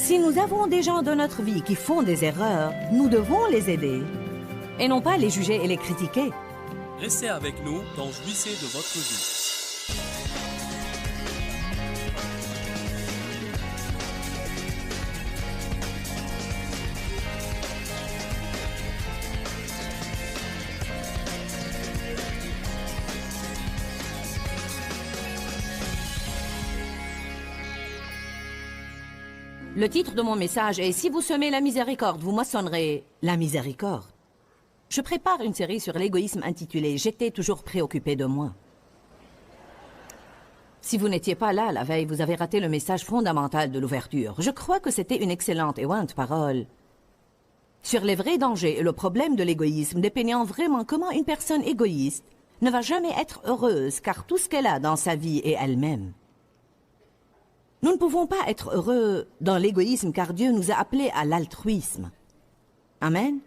Si nous avons des gens dans notre vie qui font des erreurs, nous devons les aider et non pas les juger et les critiquer. Restez avec nous dans Jouissez de votre vie. Le titre de mon message est « Si vous semez la miséricorde, vous moissonnerez la miséricorde ». Je prépare une série sur l'égoïsme intitulée « J'étais toujours préoccupé de moi ». Si vous n'étiez pas là la veille, vous avez raté le message fondamental de l'ouverture. Je crois que c'était une excellente et ointe parole sur les vrais dangers et le problème de l'égoïsme, dépeignant vraiment comment une personne égoïste ne va jamais être heureuse, car tout ce qu'elle a dans sa vie est elle-même. Nous ne pouvons pas être heureux dans l'égoïsme car Dieu nous a appelés à l'altruisme. Amen.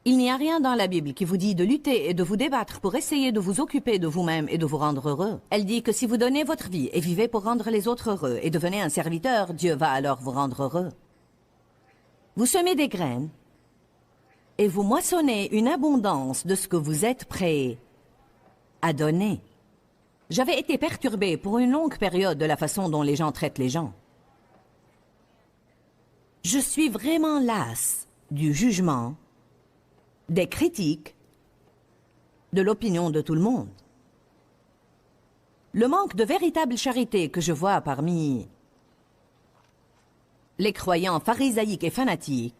Il n'y a rien dans la Bible qui vous dit de lutter et de vous débattre pour essayer de vous occuper de vous-même et de vous rendre heureux. Elle dit que si vous donnez votre vie et vivez pour rendre les autres heureux et devenez un serviteur, Dieu va alors vous rendre heureux. Vous semez des graines et vous moissonnez une abondance de ce que vous êtes prêt à donner. J'avais été perturbée pour une longue période de la façon dont les gens traitent les gens. Je suis vraiment lasse du jugement, des critiques, de l'opinion de tout le monde. Le manque de véritable charité que je vois parmi les croyants pharisaïques et fanatiques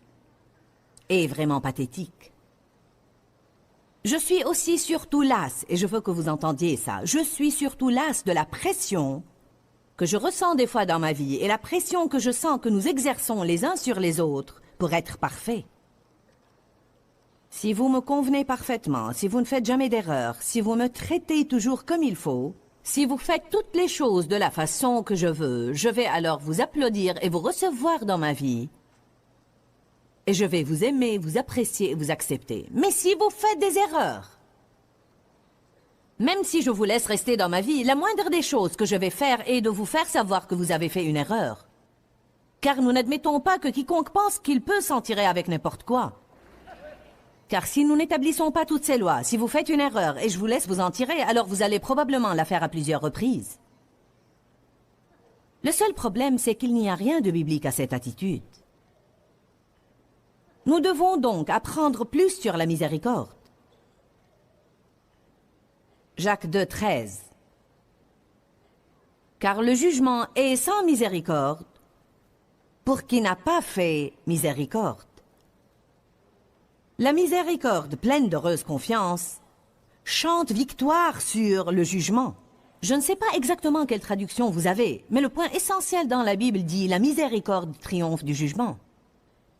est vraiment pathétique. Je suis aussi surtout lasse, et je veux que vous entendiez ça, je suis surtout lasse de la pression que je ressens des fois dans ma vie et la pression que je sens que nous exerçons les uns sur les autres pour être parfaits. Si vous me convenez parfaitement, si vous ne faites jamais d'erreur, si vous me traitez toujours comme il faut, si vous faites toutes les choses de la façon que je veux, je vais alors vous applaudir et vous recevoir dans ma vie. Et je vais vous aimer, vous apprécier et vous accepter. Mais si vous faites des erreurs, même si je vous laisse rester dans ma vie, la moindre des choses que je vais faire est de vous faire savoir que vous avez fait une erreur. Car nous n'admettons pas que quiconque pense qu'il peut s'en tirer avec n'importe quoi. Car si nous n'établissons pas toutes ces lois, si vous faites une erreur et je vous laisse vous en tirer, alors vous allez probablement la faire à plusieurs reprises. Le seul problème, c'est qu'il n'y a rien de biblique à cette attitude. Nous devons donc apprendre plus sur la miséricorde. Jacques 2, 13. Car le jugement est sans miséricorde pour qui n'a pas fait miséricorde. La miséricorde, pleine d'heureuse confiance, chante victoire sur le jugement. Je ne sais pas exactement quelle traduction vous avez, mais le point essentiel dans la Bible dit « La miséricorde triomphe du jugement ».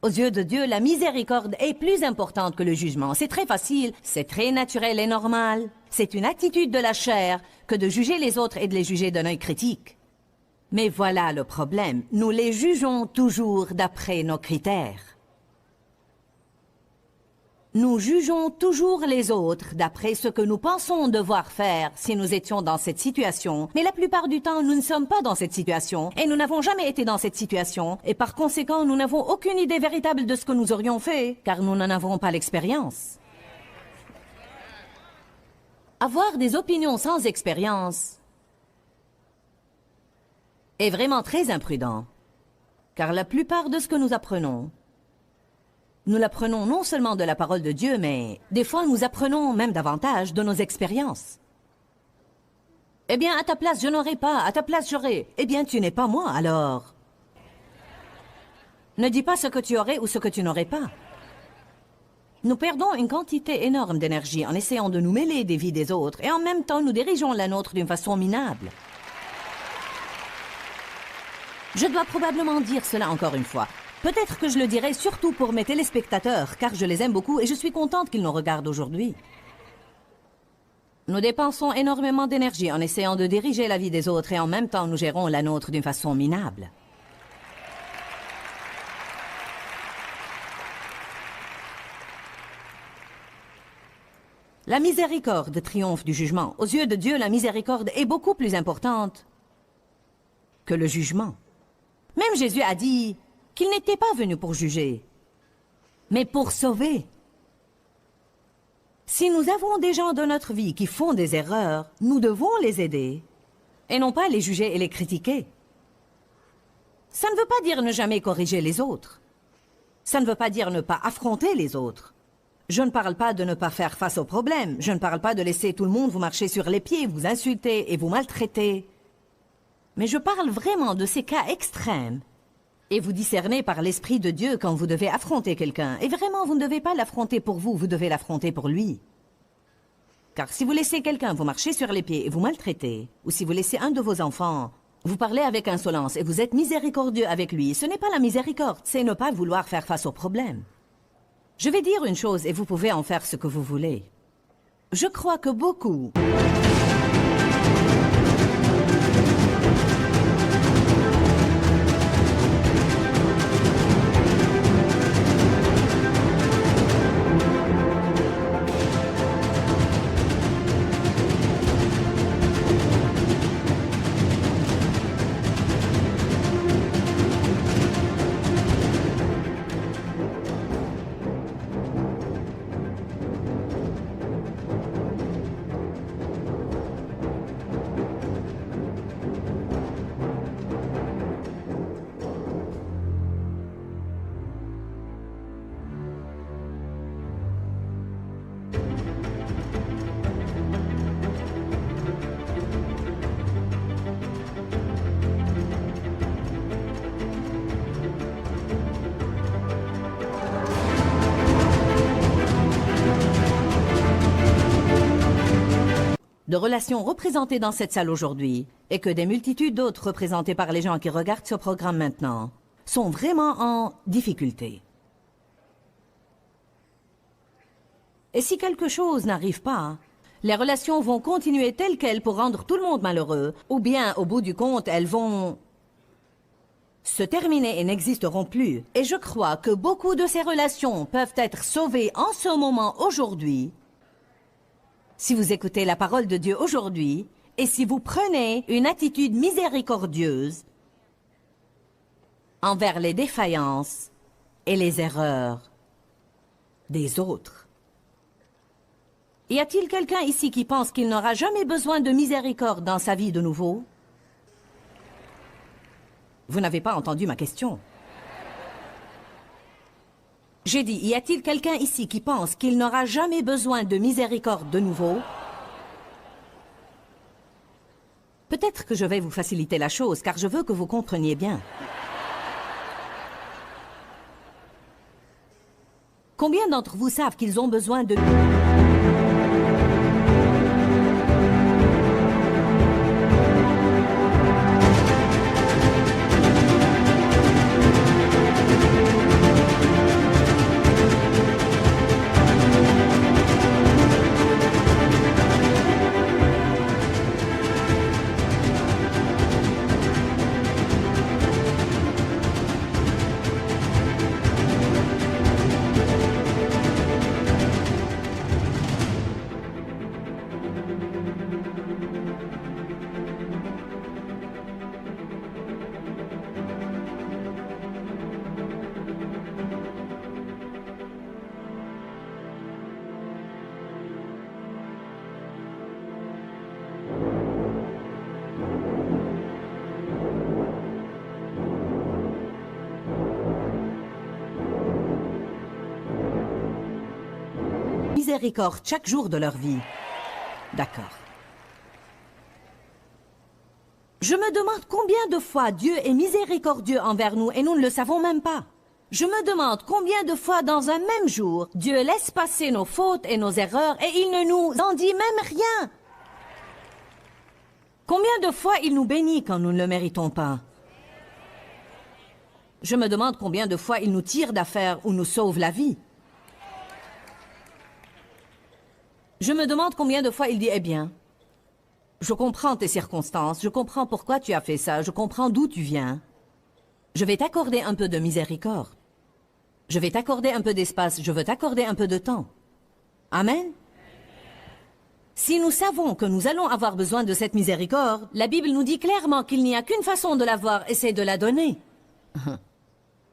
Aux yeux de Dieu, la miséricorde est plus importante que le jugement. C'est très facile, c'est très naturel et normal. C'est une attitude de la chair que de juger les autres et de les juger d'un œil critique. Mais voilà le problème, nous les jugeons toujours d'après nos critères. Nous jugeons toujours les autres d'après ce que nous pensons devoir faire si nous étions dans cette situation. Mais la plupart du temps, nous ne sommes pas dans cette situation. Et nous n'avons jamais été dans cette situation. Et par conséquent, nous n'avons aucune idée véritable de ce que nous aurions fait, car nous n'en avons pas l'expérience. Avoir des opinions sans expérience est vraiment très imprudent. Car la plupart de ce que nous apprenons, nous l'apprenons non seulement de la parole de Dieu, mais des fois nous apprenons même davantage de nos expériences. Eh bien, à ta place, je n'aurais pas, à ta place, j'aurais. Eh bien, tu n'es pas moi, alors. Ne dis pas ce que tu aurais ou ce que tu n'aurais pas. Nous perdons une quantité énorme d'énergie en essayant de nous mêler des vies des autres, et en même temps, nous dirigeons la nôtre d'une façon minable. Je dois probablement dire cela encore une fois. Peut-être que je le dirai surtout pour mes téléspectateurs, car je les aime beaucoup et je suis contente qu'ils nous regardent aujourd'hui. Nous dépensons énormément d'énergie en essayant de diriger la vie des autres et en même temps nous gérons la nôtre d'une façon minable. La miséricorde triomphe du jugement. Aux yeux de Dieu, la miséricorde est beaucoup plus importante que le jugement. Même Jésus a dit qu'il n'était pas venu pour juger, mais pour sauver. Si nous avons des gens dans notre vie qui font des erreurs, nous devons les aider, et non pas les juger et les critiquer. Ça ne veut pas dire ne jamais corriger les autres. Ça ne veut pas dire ne pas affronter les autres. Je ne parle pas de ne pas faire face aux problèmes. Je ne parle pas de laisser tout le monde vous marcher sur les pieds, vous insulter et vous maltraiter. Mais je parle vraiment de ces cas extrêmes. Et vous discernez par l'Esprit de Dieu quand vous devez affronter quelqu'un. Et vraiment, vous ne devez pas l'affronter pour vous, vous devez l'affronter pour lui. Car si vous laissez quelqu'un vous marcher sur les pieds et vous maltraiter, ou si vous laissez un de vos enfants vous parler avec insolence et vous êtes miséricordieux avec lui, ce n'est pas la miséricorde, c'est ne pas vouloir faire face aux problèmes. Je vais dire une chose et vous pouvez en faire ce que vous voulez. Je crois que beaucoup... de relations représentées dans cette salle aujourd'hui, et que des multitudes d'autres représentées par les gens qui regardent ce programme maintenant, sont vraiment en difficulté. Et si quelque chose n'arrive pas, les relations vont continuer telles quelles pour rendre tout le monde malheureux, ou bien, au bout du compte, elles vont se terminer et n'existeront plus. Et je crois que beaucoup de ces relations peuvent être sauvées en ce moment, aujourd'hui, si vous écoutez la parole de Dieu aujourd'hui, et si vous prenez une attitude miséricordieuse envers les défaillances et les erreurs des autres. Y a-t-il quelqu'un ici qui pense qu'il n'aura jamais besoin de miséricorde dans sa vie de nouveau? Vous n'avez pas entendu ma question. J'ai dit, y a-t-il quelqu'un ici qui pense qu'il n'aura jamais besoin de miséricorde de nouveau? Peut-être que je vais vous faciliter la chose, car je veux que vous compreniez bien. Combien d'entre vous savent qu'ils ont besoin de... miséricorde chaque jour de leur vie. D'accord. Je me demande combien de fois Dieu est miséricordieux envers nous et nous ne le savons même pas. Je me demande combien de fois dans un même jour, Dieu laisse passer nos fautes et nos erreurs et il ne nous en dit même rien. Combien de fois il nous bénit quand nous ne le méritons pas? Je me demande combien de fois il nous tire d'affaire ou nous sauve la vie. Je me demande combien de fois il dit « Eh bien, je comprends tes circonstances, je comprends pourquoi tu as fait ça, je comprends d'où tu viens. Je vais t'accorder un peu de miséricorde. Je vais t'accorder un peu d'espace, je veux t'accorder un peu de temps. » Amen. Si nous savons que nous allons avoir besoin de cette miséricorde, la Bible nous dit clairement qu'il n'y a qu'une façon de l'avoir et c'est de la donner.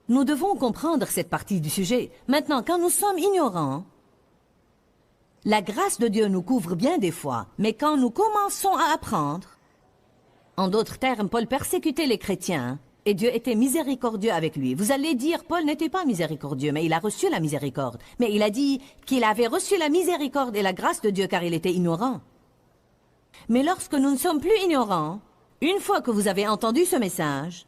Nous devons comprendre cette partie du sujet. Maintenant, quand nous sommes ignorants, la grâce de Dieu nous couvre bien des fois, mais quand nous commençons à apprendre, en d'autres termes, Paul persécutait les chrétiens, et Dieu était miséricordieux avec lui. Vous allez dire, Paul n'était pas miséricordieux, mais il a reçu la miséricorde. Mais il a dit qu'il avait reçu la miséricorde et la grâce de Dieu car il était ignorant. Mais lorsque nous ne sommes plus ignorants, une fois que vous avez entendu ce message,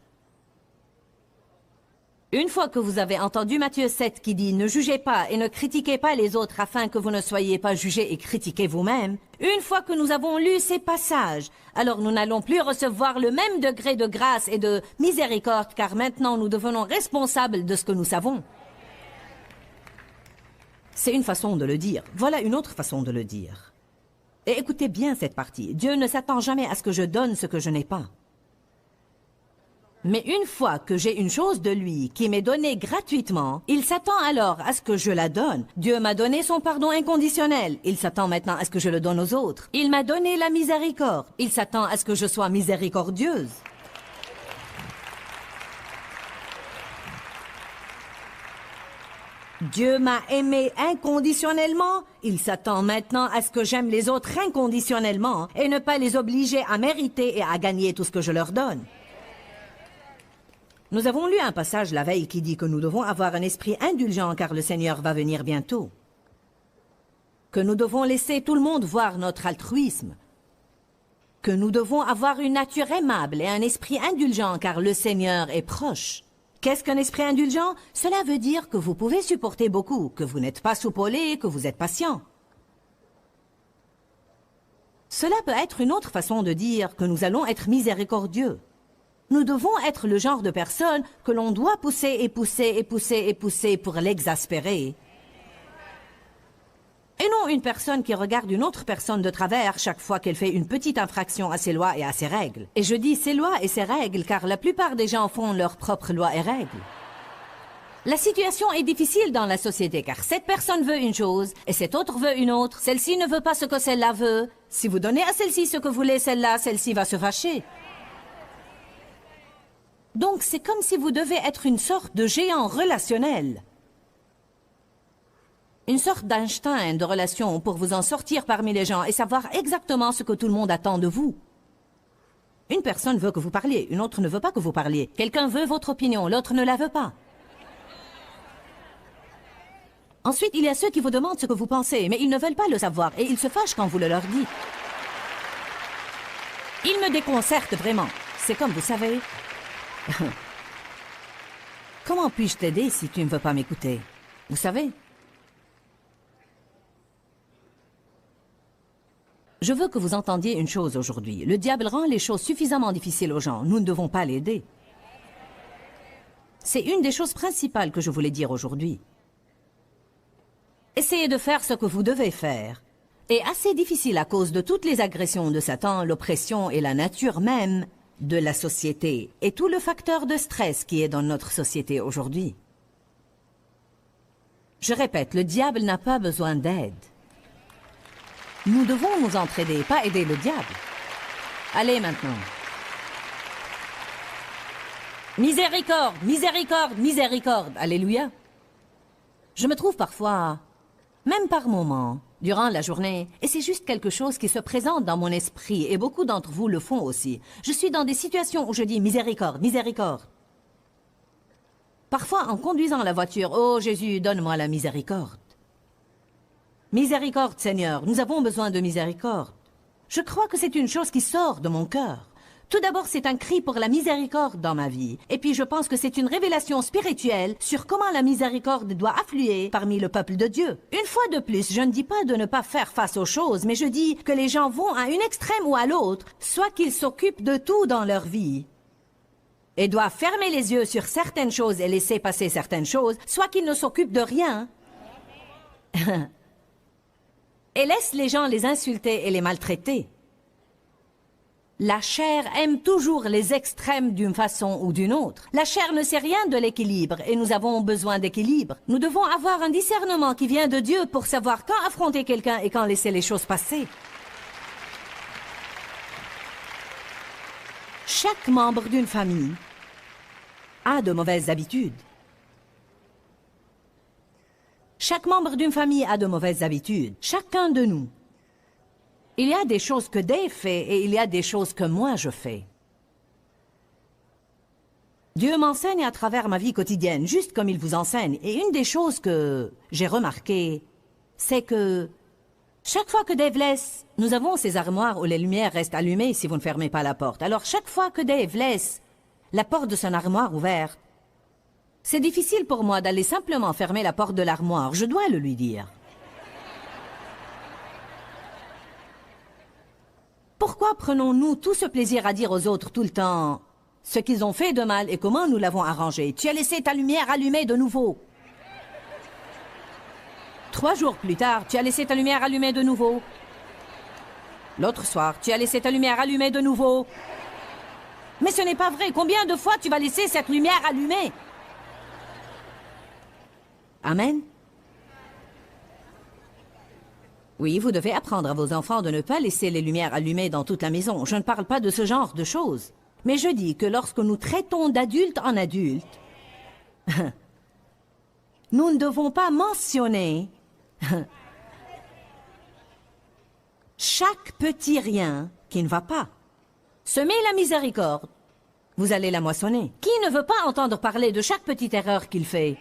une fois que vous avez entendu Matthieu 7 qui dit « Ne jugez pas et ne critiquez pas les autres afin que vous ne soyez pas jugés et critiqués vous-même », une fois que nous avons lu ces passages, alors nous n'allons plus recevoir le même degré de grâce et de miséricorde car maintenant nous devenons responsables de ce que nous savons. C'est une façon de le dire. Voilà une autre façon de le dire. Et écoutez bien cette partie. Dieu ne s'attend jamais à ce que je donne ce que je n'ai pas. Mais une fois que j'ai une chose de lui qui m'est donnée gratuitement, il s'attend alors à ce que je la donne. Dieu m'a donné son pardon inconditionnel. Il s'attend maintenant à ce que je le donne aux autres. Il m'a donné la miséricorde. Il s'attend à ce que je sois miséricordieuse. Dieu m'a aimé inconditionnellement. Il s'attend maintenant à ce que j'aime les autres inconditionnellement et ne pas les obliger à mériter et à gagner tout ce que je leur donne. Nous avons lu un passage la veille qui dit que nous devons avoir un esprit indulgent car le Seigneur va venir bientôt. Que nous devons laisser tout le monde voir notre altruisme. Que nous devons avoir une nature aimable et un esprit indulgent car le Seigneur est proche. Qu'est-ce qu'un esprit indulgent? Cela veut dire que vous pouvez supporter beaucoup, que vous n'êtes pas soupolé, que vous êtes patient. Cela peut être une autre façon de dire que nous allons être miséricordieux. Nous devons être le genre de personne que l'on doit pousser et pousser et pousser et pousser pour l'exaspérer. Et non une personne qui regarde une autre personne de travers chaque fois qu'elle fait une petite infraction à ses lois et à ses règles. Et je dis ses lois et ses règles car la plupart des gens font leurs propres lois et règles. La situation est difficile dans la société car cette personne veut une chose et cette autre veut une autre. Celle-ci ne veut pas ce que celle-là veut. Si vous donnez à celle-ci ce que voulait celle-là, celle-ci va se fâcher. Donc c'est comme si vous devez être une sorte de géant relationnel. Une sorte d'Einstein de relation pour vous en sortir parmi les gens et savoir exactement ce que tout le monde attend de vous. Une personne veut que vous parliez, une autre ne veut pas que vous parliez. Quelqu'un veut votre opinion, l'autre ne la veut pas. Ensuite, il y a ceux qui vous demandent ce que vous pensez, mais ils ne veulent pas le savoir et ils se fâchent quand vous le leur dites. Ils me déconcertent vraiment. C'est comme vous savez... Comment puis-je t'aider si tu ne veux pas m'écouter? Vous savez? Je veux que vous entendiez une chose aujourd'hui. Le diable rend les choses suffisamment difficiles aux gens. Nous ne devons pas l'aider. C'est une des choses principales que je voulais dire aujourd'hui. Essayez de faire ce que vous devez faire. Est assez difficile à cause de toutes les agressions de Satan, l'oppression et la nature même de la société et tout le facteur de stress qui est dans notre société aujourd'hui. Je répète, le diable n'a pas besoin d'aide. Nous devons nous entraider, pas aider le diable. Allez maintenant. Miséricorde, miséricorde, miséricorde. Alléluia. Je me trouve parfois, même par moments, durant la journée, et c'est juste quelque chose qui se présente dans mon esprit, et beaucoup d'entre vous le font aussi. Je suis dans des situations où je dis miséricorde, miséricorde. Parfois, en conduisant la voiture, « Oh Jésus, donne-moi la miséricorde. » Miséricorde, Seigneur, nous avons besoin de miséricorde. Je crois que c'est une chose qui sort de mon cœur. Tout d'abord, c'est un cri pour la miséricorde dans ma vie. Et puis, je pense que c'est une révélation spirituelle sur comment la miséricorde doit affluer parmi le peuple de Dieu. Une fois de plus, je ne dis pas de ne pas faire face aux choses, mais je dis que les gens vont à une extrême ou à l'autre, soit qu'ils s'occupent de tout dans leur vie et doivent fermer les yeux sur certaines choses et laisser passer certaines choses, soit qu'ils ne s'occupent de rien et laissent les gens les insulter et les maltraiter. La chair aime toujours les extrêmes d'une façon ou d'une autre. La chair ne sait rien de l'équilibre et nous avons besoin d'équilibre. Nous devons avoir un discernement qui vient de Dieu pour savoir quand affronter quelqu'un et quand laisser les choses passer. Chaque membre d'une famille a de mauvaises habitudes. Chaque membre d'une famille a de mauvaises habitudes. Chacun de nous. Il y a des choses que Dave fait et il y a des choses que moi je fais. Dieu m'enseigne à travers ma vie quotidienne, juste comme il vous enseigne. Et une des choses que j'ai remarquées, c'est que chaque fois que Dave laisse, nous avons ces armoires où les lumières restent allumées si vous ne fermez pas la porte. Alors chaque fois que Dave laisse la porte de son armoire ouverte, c'est difficile pour moi d'aller simplement fermer la porte de l'armoire. Je dois le lui dire. Pourquoi prenons-nous tout ce plaisir à dire aux autres tout le temps ce qu'ils ont fait de mal et comment nous l'avons arrangé? Tu as laissé ta lumière allumée de nouveau. 3 jours plus tard, tu as laissé ta lumière allumée de nouveau. L'autre soir, tu as laissé ta lumière allumée de nouveau. Mais ce n'est pas vrai. Combien de fois tu vas laisser cette lumière allumée? Amen. Oui, vous devez apprendre à vos enfants de ne pas laisser les lumières allumées dans toute la maison. Je ne parle pas de ce genre de choses. Mais je dis que lorsque nous traitons d'adultes en adultes, nous ne devons pas mentionner chaque petit rien qui ne va pas. Semez la miséricorde, vous allez la moissonner. Qui ne veut pas entendre parler de chaque petite erreur qu'il fait?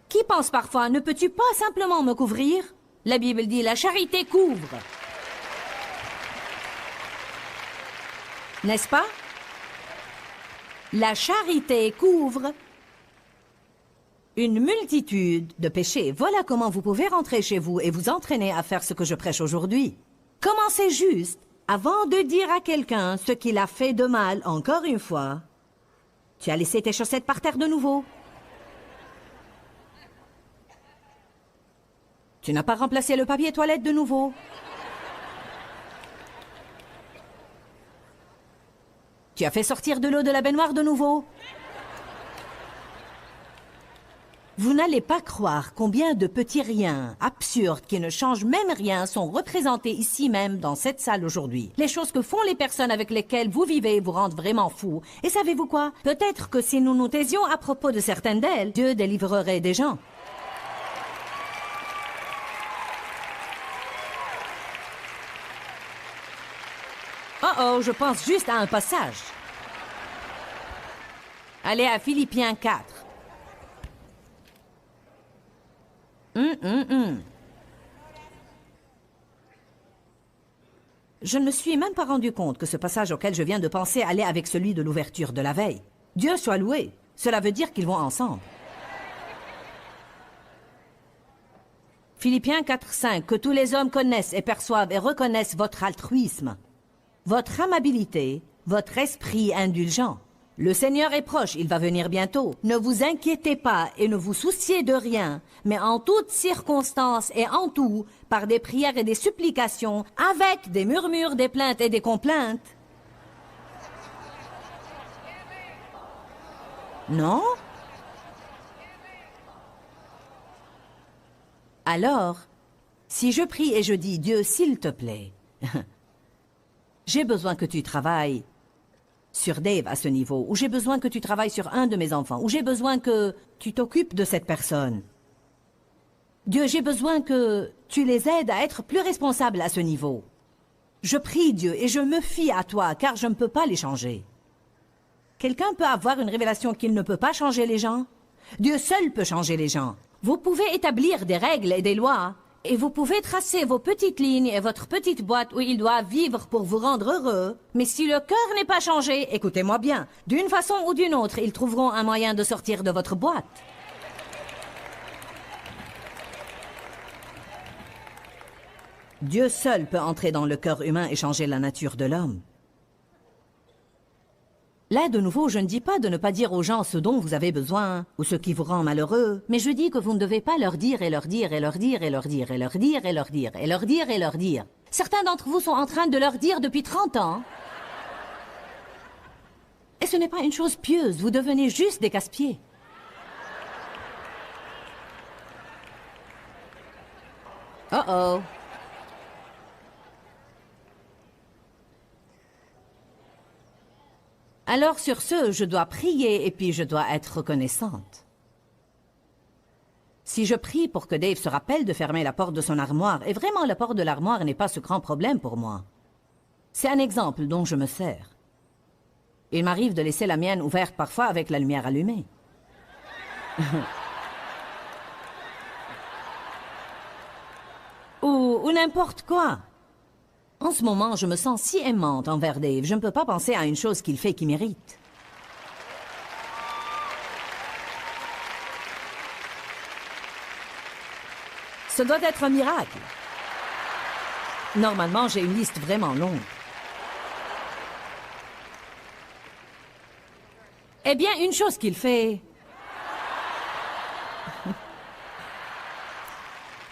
Qui pense parfois, ne peux-tu pas simplement me couvrir? La Bible dit, la charité couvre. N'est-ce pas? La charité couvre une multitude de péchés. Voilà comment vous pouvez rentrer chez vous et vous entraîner à faire ce que je prêche aujourd'hui. Commencez juste, avant de dire à quelqu'un ce qu'il a fait de mal, encore une fois. Tu as laissé tes chaussettes par terre de nouveau. Tu n'as pas remplacé le papier toilette de nouveau. Tu as fait sortir de l'eau de la baignoire de nouveau. Vous n'allez pas croire combien de petits riens absurdes qui ne changent même rien sont représentés ici même dans cette salle aujourd'hui. Les choses que font les personnes avec lesquelles vous vivez vous rendent vraiment fou. Et savez-vous quoi? Peut-être que si nous nous taisions à propos de certaines d'elles, Dieu délivrerait des gens. Oh, je pense juste à un passage. Allez à Philippiens 4. Je ne me suis même pas rendu compte que ce passage auquel je viens de penser allait avec celui de l'ouverture de la veille. Dieu soit loué. Cela veut dire qu'ils vont ensemble. Philippiens 4, 5. Que tous les hommes connaissent et perçoivent et reconnaissent votre altruisme, votre amabilité, votre esprit indulgent. Le Seigneur est proche, il va venir bientôt. Ne vous inquiétez pas et ne vous souciez de rien, mais en toutes circonstances et en tout, par des prières et des supplications, avec des murmures, des plaintes et des complaintes. Non? Alors, si je prie et je dis, Dieu, s'il te plaît, j'ai besoin que tu travailles sur Dave à ce niveau, ou j'ai besoin que tu travailles sur un de mes enfants, ou j'ai besoin que tu t'occupes de cette personne. Dieu, j'ai besoin que tu les aides à être plus responsables à ce niveau. Je prie Dieu et je me fie à toi, car je ne peux pas les changer. Quelqu'un peut avoir une révélation qu'il ne peut pas changer les gens? Dieu seul peut changer les gens. Vous pouvez établir des règles et des lois, et vous pouvez tracer vos petites lignes et votre petite boîte où ils doivent vivre pour vous rendre heureux. Mais si le cœur n'est pas changé, écoutez-moi bien, d'une façon ou d'une autre, ils trouveront un moyen de sortir de votre boîte. Dieu seul peut entrer dans le cœur humain et changer la nature de l'homme. Là, de nouveau, je ne dis pas de ne pas dire aux gens ce dont vous avez besoin, ou ce qui vous rend malheureux, mais je dis que vous ne devez pas leur dire et leur dire et leur dire et leur dire et leur dire et leur dire et leur dire et leur dire. Certains d'entre vous sont en train de leur dire depuis 30 ans. Et ce n'est pas une chose pieuse, vous devenez juste des casse-pieds. Oh. Alors sur ce, je dois prier et puis je dois être reconnaissante. Si je prie pour que Dave se rappelle de fermer la porte de son armoire, et vraiment la porte de l'armoire n'est pas ce grand problème pour moi. C'est un exemple dont je me sers. Il m'arrive de laisser la mienne ouverte parfois avec la lumière allumée. ou n'importe quoi. En ce moment, je me sens si aimante envers Dave, je ne peux pas penser à une chose qu'il fait qui m'irrite. Ce doit être un miracle. Normalement, j'ai une liste vraiment longue. Eh bien, une chose qu'il fait...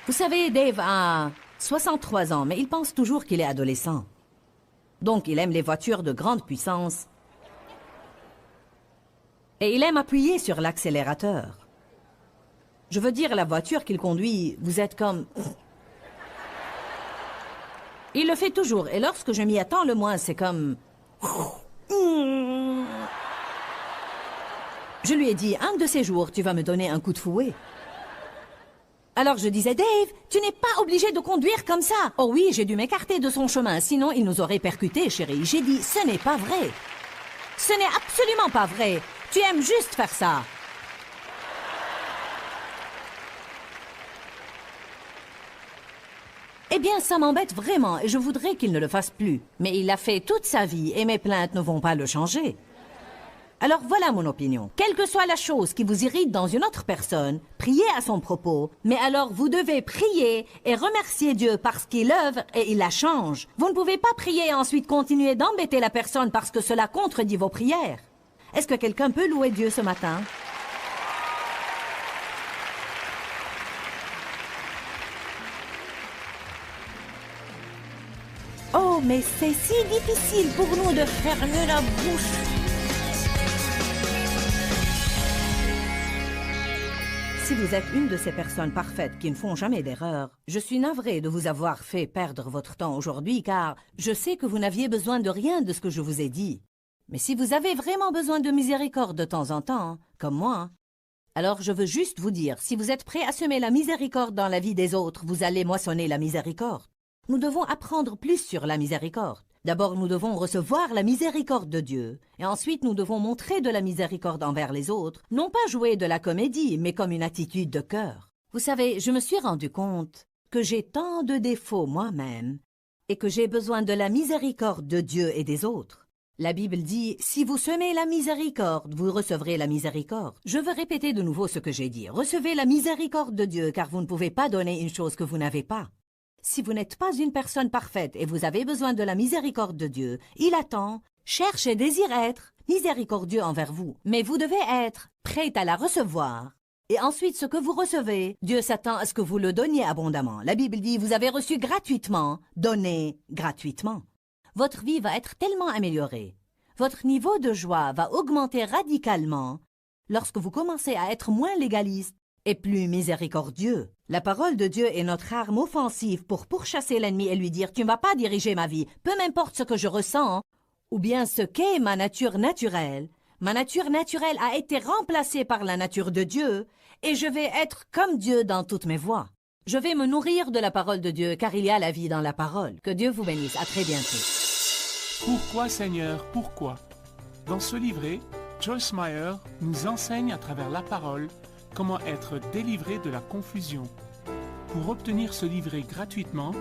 Vous savez, Dave a 63 ans, mais il pense toujours qu'il est adolescent. Donc, il aime les voitures de grande puissance. Et il aime appuyer sur l'accélérateur. Je veux dire, la voiture qu'il conduit, vous êtes comme... Il le fait toujours, et lorsque je m'y attends le moins, c'est comme... Je lui ai dit, un de ces jours, tu vas me donner un coup de fouet. Alors je disais, Dave, tu n'es pas obligé de conduire comme ça. Oh oui, j'ai dû m'écarter de son chemin, sinon il nous aurait percutés, chérie. J'ai dit, ce n'est pas vrai. Ce n'est absolument pas vrai. Tu aimes juste faire ça. Eh bien, ça m'embête vraiment et je voudrais qu'il ne le fasse plus. Mais il l'a fait toute sa vie et mes plaintes ne vont pas le changer. Alors voilà mon opinion. Quelle que soit la chose qui vous irrite dans une autre personne, priez à son propos. Mais alors vous devez prier et remercier Dieu parce qu'il œuvre et il la change. Vous ne pouvez pas prier et ensuite continuer d'embêter la personne parce que cela contredit vos prières. Est-ce que quelqu'un peut louer Dieu ce matin? Oh, mais c'est si difficile pour nous de fermer la bouche. Si vous êtes une de ces personnes parfaites qui ne font jamais d'erreur, je suis navrée de vous avoir fait perdre votre temps aujourd'hui car je sais que vous n'aviez besoin de rien de ce que je vous ai dit. Mais si vous avez vraiment besoin de miséricorde de temps en temps, comme moi, alors je veux juste vous dire, si vous êtes prêt à semer la miséricorde dans la vie des autres, vous allez moissonner la miséricorde. Nous devons apprendre plus sur la miséricorde. D'abord, nous devons recevoir la miséricorde de Dieu. Et ensuite, nous devons montrer de la miséricorde envers les autres. Non pas jouer de la comédie, mais comme une attitude de cœur. Vous savez, je me suis rendu compte que j'ai tant de défauts moi-même et que j'ai besoin de la miséricorde de Dieu et des autres. La Bible dit, si vous semez la miséricorde, vous recevrez la miséricorde. Je veux répéter de nouveau ce que j'ai dit. Recevez la miséricorde de Dieu, car vous ne pouvez pas donner une chose que vous n'avez pas. Si vous n'êtes pas une personne parfaite et vous avez besoin de la miséricorde de Dieu, il attend, cherche et désire être miséricordieux envers vous. Mais vous devez être prête à la recevoir. Et ensuite, ce que vous recevez, Dieu s'attend à ce que vous le donniez abondamment. La Bible dit, vous avez reçu gratuitement, donnez gratuitement. Votre vie va être tellement améliorée. Votre niveau de joie va augmenter radicalement lorsque vous commencez à être moins légaliste et plus miséricordieux. La parole de Dieu est notre arme offensive pour pourchasser l'ennemi et lui dire « Tu ne vas pas diriger ma vie, peu m'importe ce que je ressens, ou bien ce qu'est ma nature naturelle. Ma nature naturelle a été remplacée par la nature de Dieu et je vais être comme Dieu dans toutes mes voies. Je vais me nourrir de la parole de Dieu car il y a la vie dans la parole. Que Dieu vous bénisse. À très bientôt. » Pourquoi Seigneur, pourquoi? Dans ce livret, Joyce Meyer nous enseigne à travers la parole comment être délivré de la confusion. Pour obtenir ce livret gratuitement,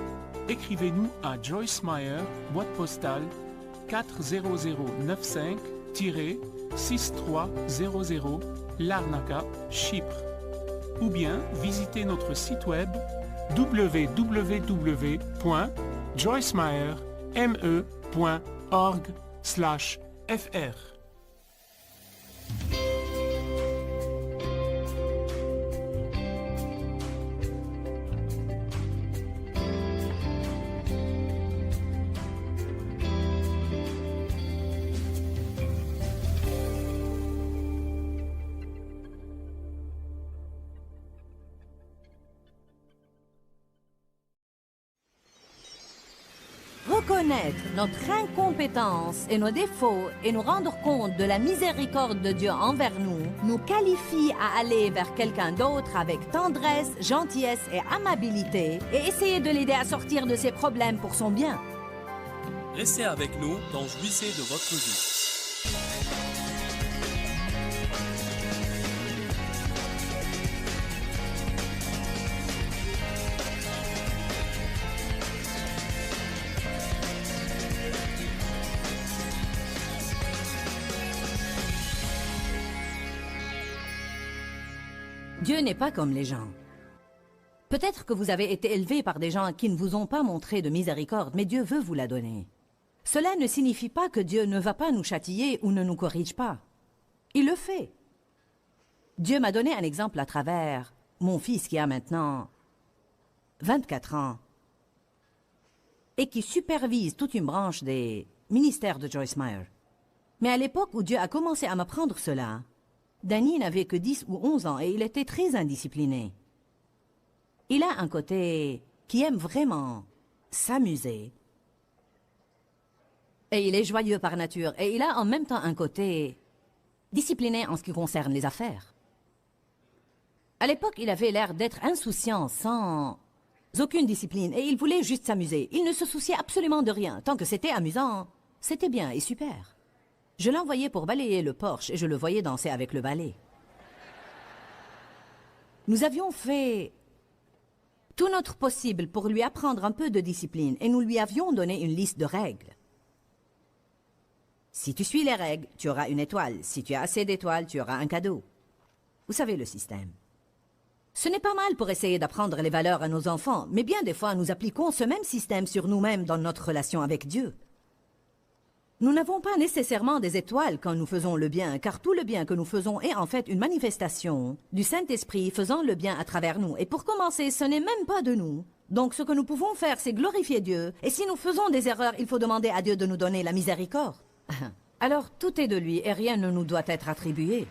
écrivez-nous à Joyce Meyer, boîte postale 40095-6300, Larnaca, Chypre. Ou bien visitez notre site web www.joycemeyer.org/fr. reconnaître notre incompétence et nos défauts et nous rendre compte de la miséricorde de Dieu envers nous, nous qualifie à aller vers quelqu'un d'autre avec tendresse, gentillesse et amabilité et essayer de l'aider à sortir de ses problèmes pour son bien. Restez avec nous dans Jouissez de votre vie. Dieu n'est pas comme les gens. Peut-être que vous avez été élevé par des gens qui ne vous ont pas montré de miséricorde, mais Dieu veut vous la donner. Cela ne signifie pas que Dieu ne va pas nous châtier ou ne nous corrige pas. Il le fait. Dieu m'a donné un exemple à travers mon fils qui a maintenant 24 ans et qui supervise toute une branche des ministères de Joyce Meyer. Mais à l'époque où Dieu a commencé à m'apprendre cela, Danny n'avait que 10 ou 11 ans et il était très indiscipliné. Il a un côté qui aime vraiment s'amuser. Et il est joyeux par nature. Et il a en même temps un côté discipliné en ce qui concerne les affaires. À l'époque, il avait l'air d'être insouciant, sans aucune discipline. Et il voulait juste s'amuser. Il ne se souciait absolument de rien. Tant que c'était amusant, c'était bien et super. Je l'envoyais pour balayer le porche et je le voyais danser avec le balai. Nous avions fait tout notre possible pour lui apprendre un peu de discipline et nous lui avions donné une liste de règles. Si tu suis les règles, tu auras une étoile. Si tu as assez d'étoiles, tu auras un cadeau. Vous savez le système. Ce n'est pas mal pour essayer d'apprendre les valeurs à nos enfants, mais bien des fois nous appliquons ce même système sur nous-mêmes dans notre relation avec Dieu. Nous n'avons pas nécessairement des étoiles quand nous faisons le bien, car tout le bien que nous faisons est en fait une manifestation du Saint-Esprit faisant le bien à travers nous. Et pour commencer, ce n'est même pas de nous. Donc ce que nous pouvons faire, c'est glorifier Dieu. Et si nous faisons des erreurs, il faut demander à Dieu de nous donner la miséricorde. Alors tout est de lui et rien ne nous doit être attribué.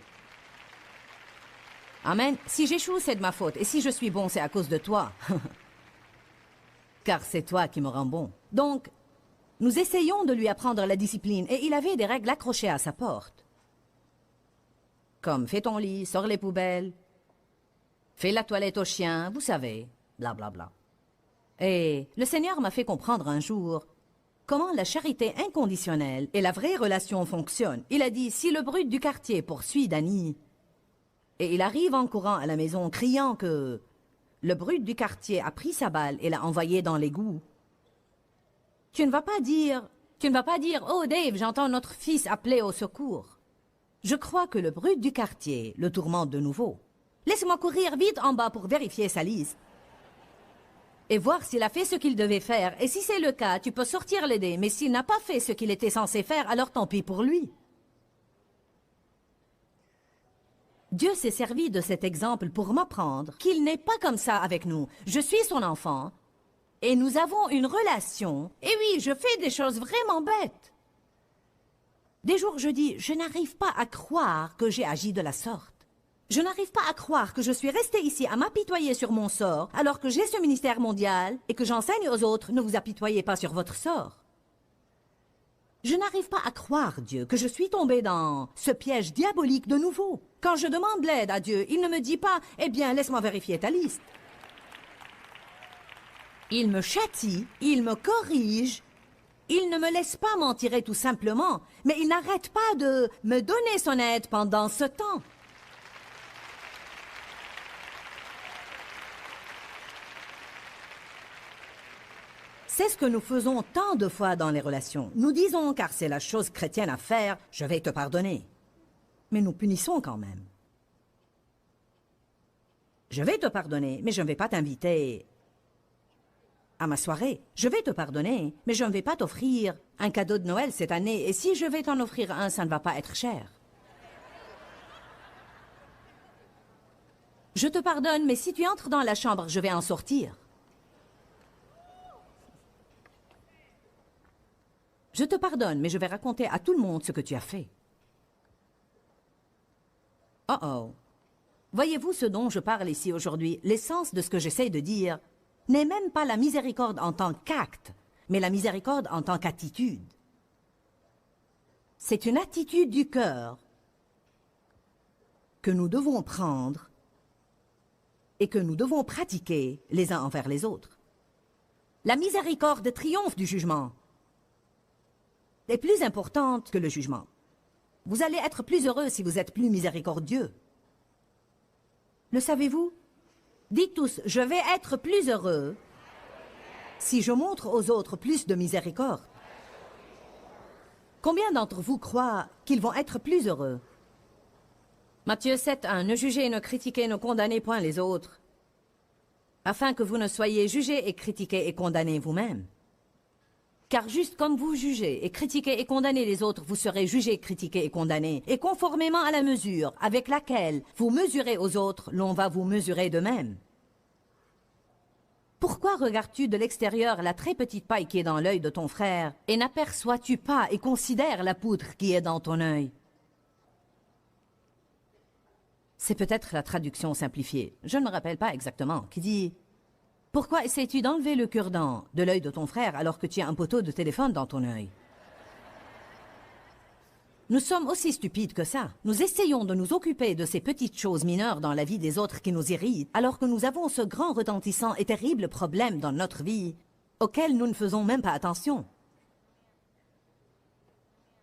Amen. Si j'échoue, c'est de ma faute. Et si je suis bon, c'est à cause de toi. Car c'est toi qui me rends bon. Donc, nous essayons de lui apprendre la discipline et il avait des règles accrochées à sa porte. Comme fais ton lit, sors les poubelles, fais la toilette au chien, vous savez, blablabla. Et le Seigneur m'a fait comprendre un jour comment la charité inconditionnelle et la vraie relation fonctionnent. Il a dit, si le brute du quartier poursuit Danny, et il arrive en courant à la maison criant que le brute du quartier a pris sa balle et l'a envoyée dans l'égout, tu ne vas pas dire, oh Dave, j'entends notre fils appeler au secours. Je crois que le brute du quartier le tourmente de nouveau. Laisse-moi courir vite en bas pour vérifier sa liste. Et voir s'il a fait ce qu'il devait faire. Et si c'est le cas, tu peux sortir l'aider. Mais s'il n'a pas fait ce qu'il était censé faire, alors tant pis pour lui. Dieu s'est servi de cet exemple pour m'apprendre qu'il n'est pas comme ça avec nous. Je suis son enfant. Et nous avons une relation. Et oui, je fais des choses vraiment bêtes. Des jours, je dis, je n'arrive pas à croire que j'ai agi de la sorte. Je n'arrive pas à croire que je suis restée ici à m'apitoyer sur mon sort, alors que j'ai ce ministère mondial et que j'enseigne aux autres, ne vous apitoyez pas sur votre sort. Je n'arrive pas à croire, Dieu, que je suis tombée dans ce piège diabolique de nouveau. Quand je demande l'aide à Dieu, il ne me dit pas, eh bien, laisse-moi vérifier ta liste. Il me châtie, il me corrige, il ne me laisse pas m'en tirer tout simplement, mais il n'arrête pas de me donner son aide pendant ce temps. C'est ce que nous faisons tant de fois dans les relations. Nous disons, car c'est la chose chrétienne à faire, je vais te pardonner. Mais nous punissons quand même. Je vais te pardonner, mais je ne vais pas t'inviter à ma soirée. Je vais te pardonner, mais je ne vais pas t'offrir un cadeau de Noël cette année. Et si je vais t'en offrir un, ça ne va pas être cher. Je te pardonne, mais si tu entres dans la chambre, je vais en sortir. Je te pardonne, mais je vais raconter à tout le monde ce que tu as fait. Oh oh. Voyez-vous ce dont je parle ici aujourd'hui? L'essence de ce que j'essaie de dire n'est même pas la miséricorde en tant qu'acte, mais la miséricorde en tant qu'attitude. C'est une attitude du cœur que nous devons prendre et que nous devons pratiquer les uns envers les autres. La miséricorde triomphe du jugement. Est plus importante que le jugement. Vous allez être plus heureux si vous êtes plus miséricordieux. Le savez-vous? Dites tous, je vais être plus heureux si je montre aux autres plus de miséricorde. Combien d'entre vous croient qu'ils vont être plus heureux? Matthieu 7:1, ne jugez, ne critiquez, ne condamnez point les autres, afin que vous ne soyez jugés et critiqués et condamnés vous-même. Car juste comme vous jugez et critiquez et condamnez les autres, vous serez jugés, critiqués et condamnés. Et conformément à la mesure avec laquelle vous mesurez aux autres, l'on va vous mesurer de même. Pourquoi regardes-tu de l'extérieur la très petite paille qui est dans l'œil de ton frère, et n'aperçois-tu pas et considères la poutre qui est dans ton œil? C'est peut-être la traduction simplifiée, je ne me rappelle pas exactement, qui dit « Pourquoi essaies-tu d'enlever le cure-dent de l'œil de ton frère alors que tu as un poteau de téléphone dans ton œil ?» Nous sommes aussi stupides que ça. Nous essayons de nous occuper de ces petites choses mineures dans la vie des autres qui nous irritent, alors que nous avons ce grand retentissant et terrible problème dans notre vie, auquel nous ne faisons même pas attention.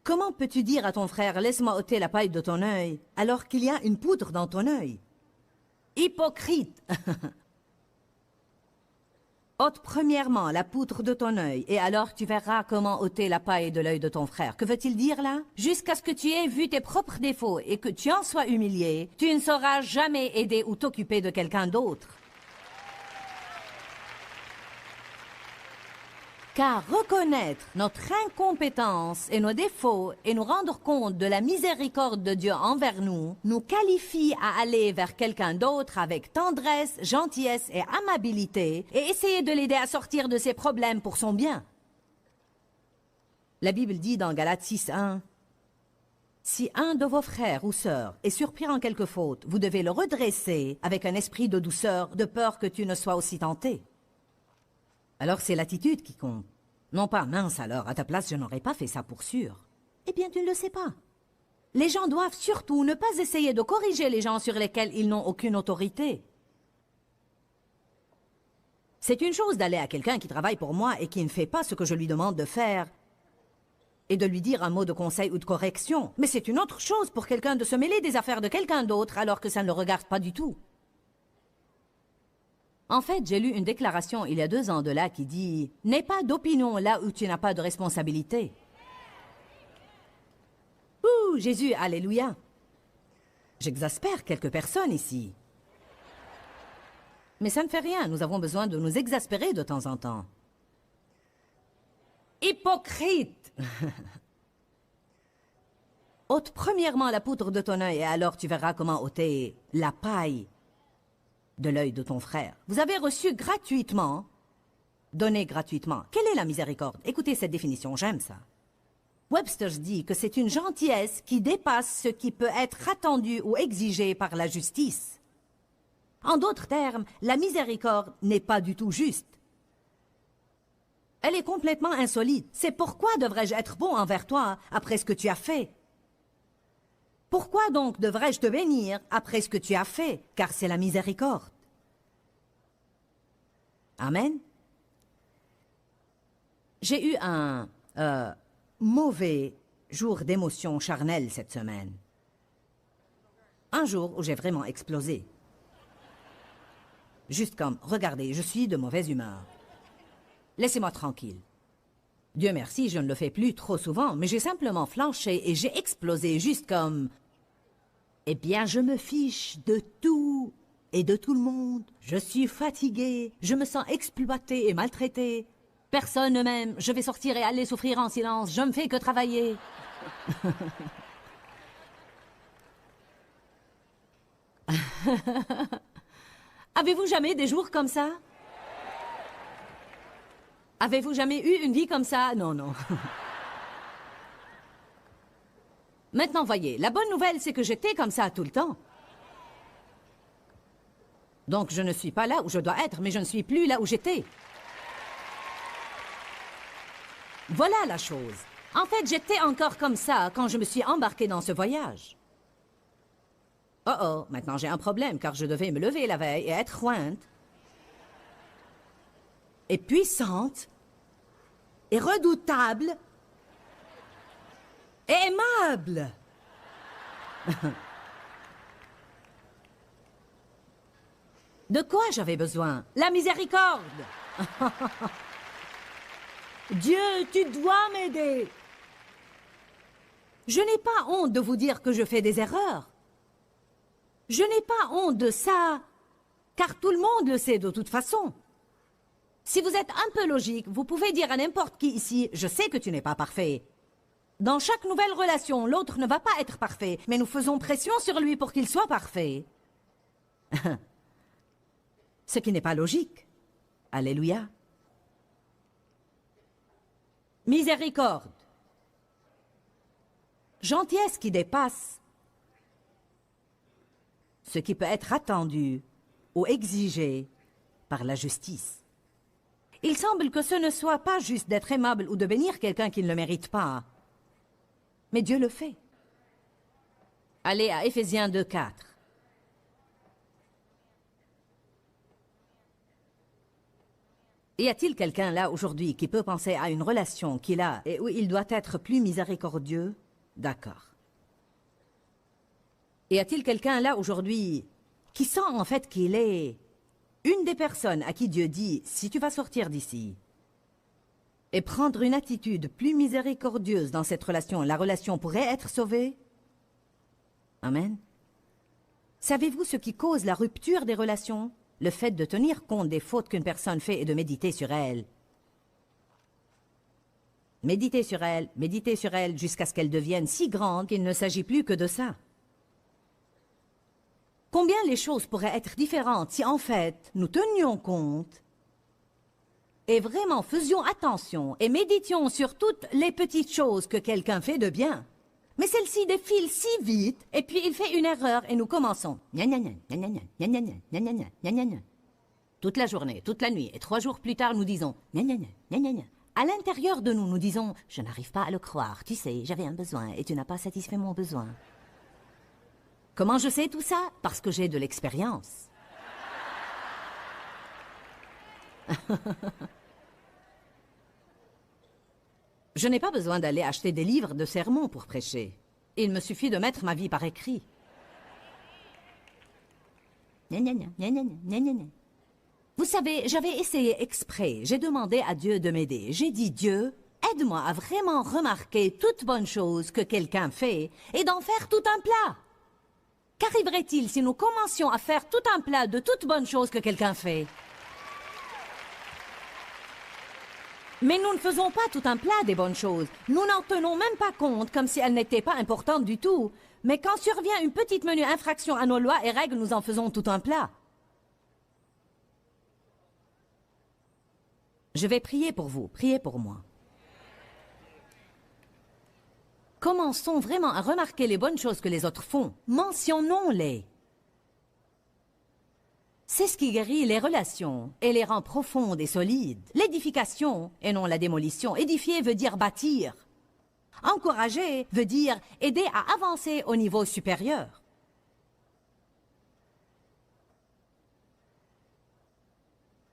Comment peux-tu dire à ton frère « Laisse-moi ôter la paille de ton œil » alors qu'il y a une poudre dans ton œil? Hypocrite! Ôte premièrement la poutre de ton œil, et alors tu verras comment ôter la paille de l'œil de ton frère. Que veut-il dire là? Jusqu'à ce que tu aies vu tes propres défauts et que tu en sois humilié, tu ne sauras jamais aider ou t'occuper de quelqu'un d'autre. Car reconnaître notre incompétence et nos défauts et nous rendre compte de la miséricorde de Dieu envers nous, nous qualifie à aller vers quelqu'un d'autre avec tendresse, gentillesse et amabilité et essayer de l'aider à sortir de ses problèmes pour son bien. La Bible dit dans Galates 6:1, « Si un de vos frères ou sœurs est surpris en quelque faute, vous devez le redresser avec un esprit de douceur, de peur que tu ne sois aussi tenté. » Alors c'est l'attitude qui compte. Non pas « mince alors, à ta place je n'aurais pas fait ça pour sûr ». Eh bien tu ne le sais pas. Les gens doivent surtout ne pas essayer de corriger les gens sur lesquels ils n'ont aucune autorité. C'est une chose d'aller à quelqu'un qui travaille pour moi et qui ne fait pas ce que je lui demande de faire et de lui dire un mot de conseil ou de correction. Mais c'est une autre chose pour quelqu'un de se mêler des affaires de quelqu'un d'autre alors que ça ne le regarde pas du tout. En fait, j'ai lu une déclaration il y a 2 ans de là qui dit « N'aie pas d'opinion là où tu n'as pas de responsabilité. » Ouh, Jésus, alléluia. J'exaspère quelques personnes ici. Mais ça ne fait rien, nous avons besoin de nous exaspérer de temps en temps. Hypocrite! Ôte premièrement la poutre de ton œil et alors tu verras comment ôter la paille de l'œil de ton frère. Vous avez reçu gratuitement, donné gratuitement. Quelle est la miséricorde? Écoutez cette définition, j'aime ça. Webster dit que c'est une gentillesse qui dépasse ce qui peut être attendu ou exigé par la justice. En d'autres termes, la miséricorde n'est pas du tout juste. Elle est complètement insolite. C'est pourquoi devrais-je être bon envers toi après ce que tu as fait? Pourquoi donc devrais-je te bénir après ce que tu as fait? Car c'est la miséricorde. Amen. J'ai eu un mauvais jour d'émotion charnelle cette semaine. Un jour où j'ai vraiment explosé. Juste comme, regardez, je suis de mauvaise humeur. Laissez-moi tranquille. Dieu merci, je ne le fais plus trop souvent, mais j'ai simplement flanché et j'ai explosé juste comme... Eh bien, je me fiche de tout et de tout le monde. Je suis fatiguée, je me sens exploitée et maltraitée. Personne ne m'aime, je vais sortir et aller souffrir en silence, je ne fais que travailler. Avez-vous jamais des jours comme ça? Avez-vous jamais eu une vie comme ça? Non, non. Maintenant, voyez, la bonne nouvelle, c'est que j'étais comme ça tout le temps. Donc, je ne suis pas là où je dois être, mais je ne suis plus là où j'étais. Voilà la chose. En fait, j'étais encore comme ça quand je me suis embarquée dans ce voyage. Oh oh, maintenant j'ai un problème car je devais me lever la veille et être jointe. Et puissante. Et redoutable. Et aimable. De quoi j'avais besoin? La miséricorde. Dieu, tu dois m'aider. Je n'ai pas honte de vous dire que je fais des erreurs. Je n'ai pas honte de ça, car tout le monde le sait de toute façon. Si vous êtes un peu logique, vous pouvez dire à n'importe qui ici, je sais que tu n'es pas parfait. Dans chaque nouvelle relation, l'autre ne va pas être parfait, mais nous faisons pression sur lui pour qu'il soit parfait. Ce qui n'est pas logique. Alléluia. Miséricorde. Gentillesse qui dépasse ce qui peut être attendu ou exigé par la justice. Il semble que ce ne soit pas juste d'être aimable ou de bénir quelqu'un qui ne le mérite pas. Mais Dieu le fait. Allez à Éphésiens 2:4. Y a-t-il quelqu'un là aujourd'hui qui peut penser à une relation qu'il a et où il doit être plus miséricordieux? D'accord. Y a-t-il quelqu'un là aujourd'hui qui sent en fait qu'il est une des personnes à qui Dieu dit, si tu vas sortir d'ici et prendre une attitude plus miséricordieuse dans cette relation, la relation pourrait être sauvée? Amen. Savez-vous ce qui cause la rupture des relations? Le fait de tenir compte des fautes qu'une personne fait et de méditer sur elles. Méditer sur elles jusqu'à ce qu'elles deviennent si grandes qu'il ne s'agit plus que de ça. Combien les choses pourraient être différentes si en fait nous tenions compte et vraiment faisions attention et méditions sur toutes les petites choses que quelqu'un fait de bien. Mais celle-ci défile si vite, et puis il fait une erreur, et nous commençons. Toute la journée, toute la nuit, et 3 jours plus tard, nous disons. À l'intérieur de nous, nous disons, je n'arrive pas à le croire, tu sais, j'avais un besoin, et tu n'as pas satisfait mon besoin. Comment je sais tout ça? Parce que j'ai de l'expérience. Je n'ai pas besoin d'aller acheter des livres de sermons pour prêcher. Il me suffit de mettre ma vie par écrit. Vous savez, j'avais essayé exprès. J'ai demandé à Dieu de m'aider. J'ai dit, Dieu, aide-moi à vraiment remarquer toute bonne chose que quelqu'un fait et d'en faire tout un plat. Qu'arriverait-il si nous commencions à faire tout un plat de toute bonne chose que quelqu'un fait? Mais nous ne faisons pas tout un plat des bonnes choses. Nous n'en tenons même pas compte comme si elles n'étaient pas importantes du tout. Mais quand survient une petite menue infraction à nos lois et règles, nous en faisons tout un plat. Je vais prier pour vous, priez pour moi. Commençons vraiment à remarquer les bonnes choses que les autres font. Mentionnons-les. C'est ce qui guérit les relations et les rend profondes et solides. L'édification, et non la démolition. Édifier veut dire bâtir. Encourager veut dire aider à avancer au niveau supérieur.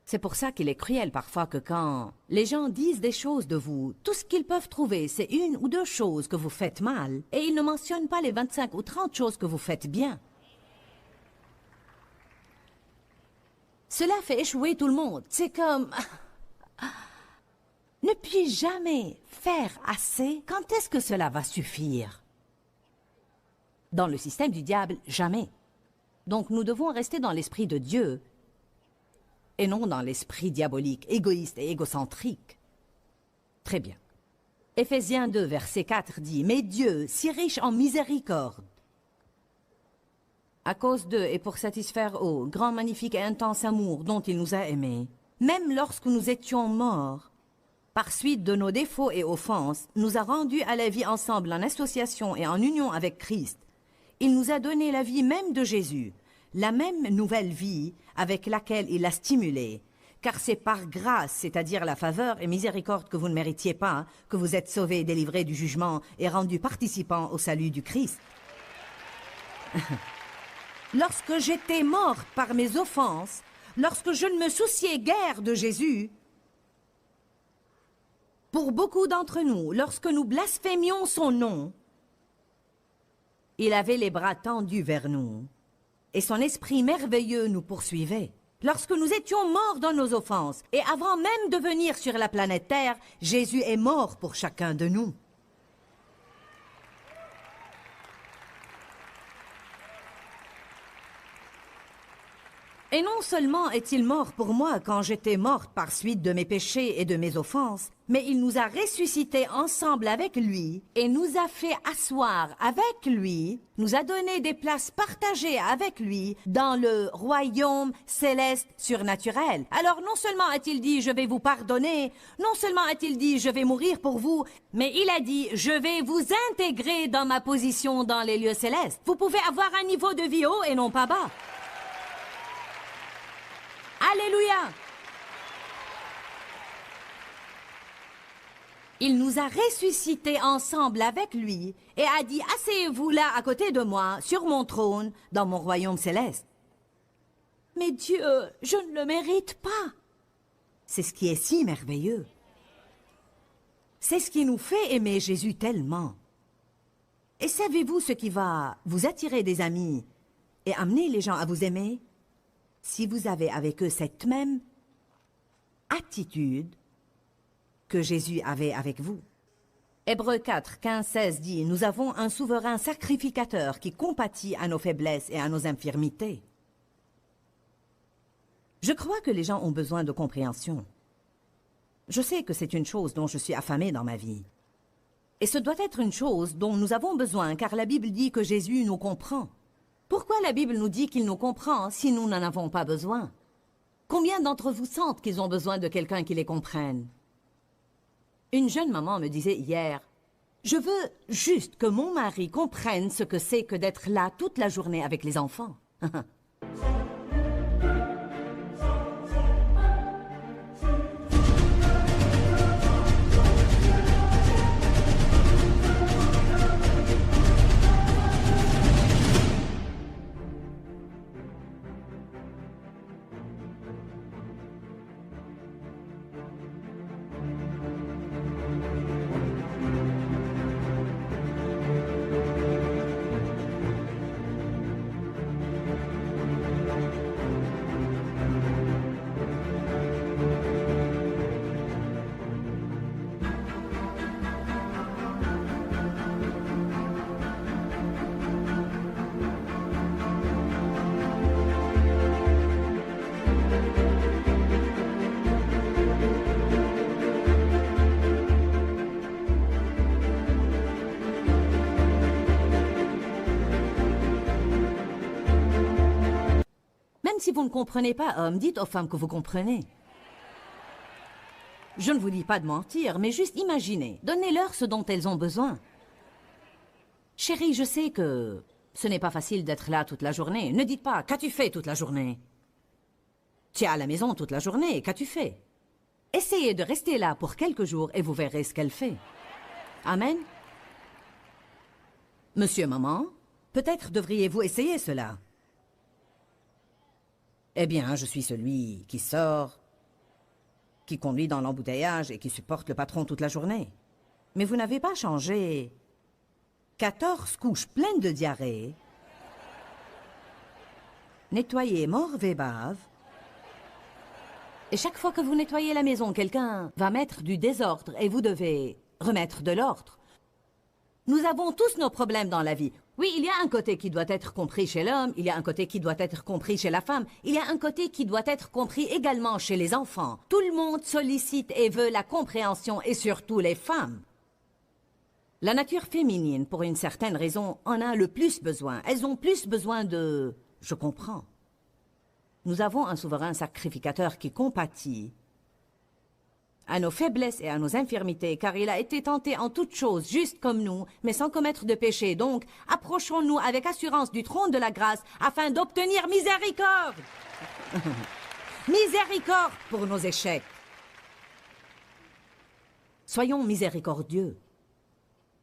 C'est pour ça qu'il est cruel parfois que quand les gens disent des choses de vous, tout ce qu'ils peuvent trouver, c'est 1 ou 2 choses que vous faites mal, et ils ne mentionnent pas les 25 ou 30 choses que vous faites bien. Cela fait échouer tout le monde. C'est comme... Ne puis-je jamais faire assez? Quand est-ce que cela va suffire? Dans le système du diable, jamais. Donc nous devons rester dans l'esprit de Dieu et non dans l'esprit diabolique, égoïste et égocentrique. Très bien. Éphésiens 2, verset 4 dit « Mais Dieu, si riche en miséricorde, à cause d'eux et pour satisfaire au grand, magnifique et intense amour dont il nous a aimés, même lorsque nous étions morts, par suite de nos défauts et offenses, nous a rendus à la vie ensemble en association et en union avec Christ. Il nous a donné la vie même de Jésus, la même nouvelle vie avec laquelle il l'a stimulé, Car c'est par grâce, c'est-à-dire la faveur et miséricorde que vous ne méritiez pas, que vous êtes sauvés et délivrés du jugement et rendus participants au salut du Christ. Lorsque j'étais morte par mes offenses, lorsque je ne me souciais guère de Jésus, pour beaucoup d'entre nous, lorsque nous blasphémions son nom, il avait les bras tendus vers nous et son esprit merveilleux nous poursuivait. Lorsque nous étions morts dans nos offenses, et avant même de venir sur la planète Terre, Jésus est mort pour chacun de nous. Et non seulement est-il mort pour moi quand j'étais morte par suite de mes péchés et de mes offenses, mais il nous a ressuscités ensemble avec lui et nous a fait asseoir avec lui, nous a donné des places partagées avec lui dans le royaume céleste surnaturel. Alors non seulement a-t-il dit « je vais vous pardonner », non seulement a-t-il dit « je vais mourir pour vous », mais il a dit « je vais vous intégrer dans ma position dans les lieux célestes ». Vous pouvez avoir un niveau de vie haut et non pas bas. Alléluia! Il nous a ressuscités ensemble avec lui et a dit « Asseyez-vous là à côté de moi, sur mon trône, dans mon royaume céleste. » Mais Dieu, je ne le mérite pas. C'est ce qui est si merveilleux. C'est ce qui nous fait aimer Jésus tellement. Et savez-vous ce qui va vous attirer des amis et amener les gens à vous aimer? Si vous avez avec eux cette même attitude que Jésus avait avec vous. Hébreux 4, 15, 16 dit « Nous avons un souverain sacrificateur qui compatit à nos faiblesses et à nos infirmités. » Je crois que les gens ont besoin de compréhension. Je sais que c'est une chose dont je suis affamée dans ma vie. Et ce doit être une chose dont nous avons besoin, car la Bible dit que Jésus nous comprend. Pourquoi la Bible nous dit qu'il nous comprend si nous n'en avons pas besoin? Combien d'entre vous sentent qu'ils ont besoin de quelqu'un qui les comprenne? Une jeune maman me disait hier, « Je veux juste que mon mari comprenne ce que c'est que d'être là toute la journée avec les enfants. » Si vous ne comprenez pas, hommes, dites aux femmes que vous comprenez. Je ne vous dis pas de mentir, mais juste imaginez. Donnez-leur ce dont elles ont besoin. Chérie, je sais que ce n'est pas facile d'être là toute la journée. Ne dites pas « Qu'as-tu fait toute la journée ?» Tu es à la maison toute la journée, qu'as-tu fait? Essayez de rester là pour quelques jours et vous verrez ce qu'elle fait. Amen. Monsieur, maman, peut-être devriez-vous essayer cela. Eh bien, je suis celui qui sort, qui conduit dans l'embouteillage et qui supporte le patron toute la journée. Mais vous n'avez pas changé 14 couches pleines de diarrhée, nettoyé morve et bave, et chaque fois que vous nettoyez la maison, quelqu'un va mettre du désordre et vous devez remettre de l'ordre. Nous avons tous nos problèmes dans la vie. Oui, il y a un côté qui doit être compris chez l'homme, il y a un côté qui doit être compris chez la femme, il y a un côté qui doit être compris également chez les enfants. Tout le monde sollicite et veut la compréhension, et surtout les femmes. La nature féminine, pour une certaine raison, en a le plus besoin. Elles ont plus besoin de « je comprends ». Nous avons un souverain sacrificateur qui compatit à nos faiblesses et à nos infirmités, car il a été tenté en toutes choses, juste comme nous, mais sans commettre de péché. Donc, approchons-nous avec assurance du trône de la grâce, afin d'obtenir miséricorde. Miséricorde pour nos échecs. Soyons miséricordieux.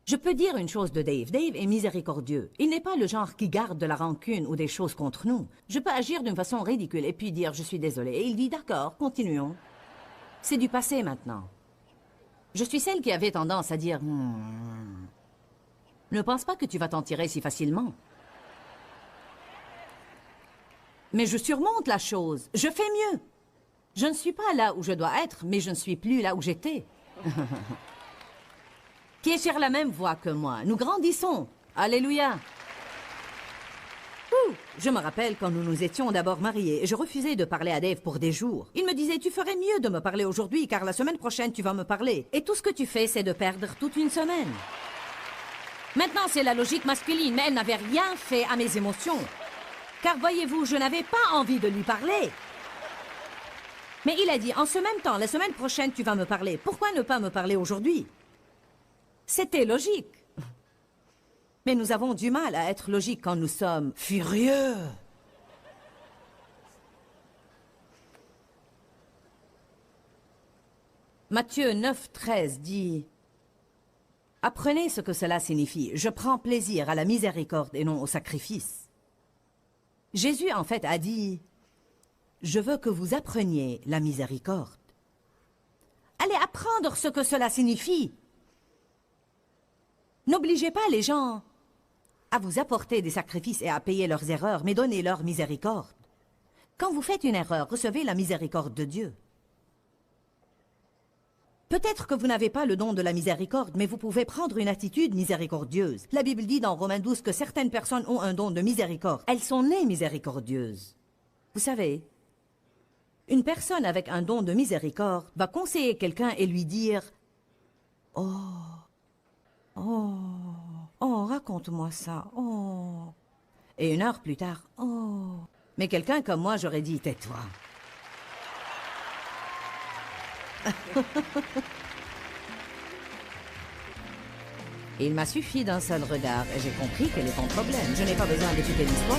Je peux dire une chose de Dave. Dave est miséricordieux. Il n'est pas le genre qui garde de la rancune ou des choses contre nous. Je peux agir d'une façon ridicule et puis dire « je suis désolé ». Et il dit « d'accord, continuons ». C'est du passé maintenant. Je suis celle qui avait tendance à dire « ne pense pas que tu vas t'en tirer si facilement ». Mais je surmonte la chose. Je fais mieux. Je ne suis pas là où je dois être, mais je ne suis plus là où j'étais. Qui est sur la même voie que moi. Nous grandissons. Alléluia. Je me rappelle quand nous nous étions d'abord mariés et je refusais de parler à Dave pour des jours. Il me disait, tu ferais mieux de me parler aujourd'hui car la semaine prochaine tu vas me parler. Et tout ce que tu fais, c'est de perdre toute une semaine. Maintenant, c'est la logique masculine, mais elle n'avait rien fait à mes émotions. Car voyez-vous, je n'avais pas envie de lui parler. Mais il a dit, en ce même temps, la semaine prochaine tu vas me parler. Pourquoi ne pas me parler aujourd'hui? C'était logique. Mais nous avons du mal à être logiques quand nous sommes furieux. Matthieu 9, 13 dit « Apprenez ce que cela signifie. Je prends plaisir à la miséricorde et non au sacrifice. » Jésus, en fait, a dit « Je veux que vous appreniez la miséricorde. » Allez apprendre ce que cela signifie. N'obligez pas les gens à vous apporter des sacrifices et à payer leurs erreurs, mais donnez-leur miséricorde. Quand vous faites une erreur, recevez la miséricorde de Dieu. Peut-être que vous n'avez pas le don de la miséricorde, mais vous pouvez prendre une attitude miséricordieuse. La Bible dit dans Romains 12 que certaines personnes ont un don de miséricorde. Elles sont nées miséricordieuses. Vous savez, une personne avec un don de miséricorde va conseiller quelqu'un et lui dire « Oh, raconte-moi ça, oh. » Et une heure plus tard, « Oh. » Mais quelqu'un comme moi, j'aurais dit « Tais-toi. » Il m'a suffi d'un seul regard et j'ai compris quel est ton problème. Je n'ai pas besoin d'écouter l'histoire.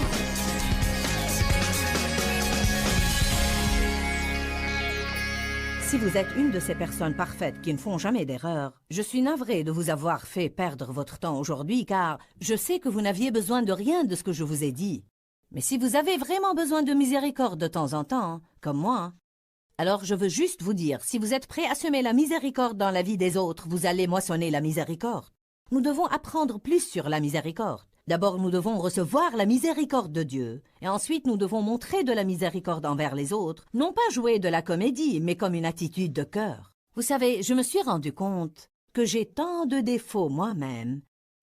Si vous êtes une de ces personnes parfaites qui ne font jamais d'erreur, je suis navrée de vous avoir fait perdre votre temps aujourd'hui car je sais que vous n'aviez besoin de rien de ce que je vous ai dit. Mais si vous avez vraiment besoin de miséricorde de temps en temps, comme moi, alors je veux juste vous dire, si vous êtes prêt à semer la miséricorde dans la vie des autres, vous allez moissonner la miséricorde. Nous devons apprendre plus sur la miséricorde. D'abord, nous devons recevoir la miséricorde de Dieu. Et ensuite, nous devons montrer de la miséricorde envers les autres. Non pas jouer de la comédie, mais comme une attitude de cœur. Vous savez, je me suis rendu compte que j'ai tant de défauts moi-même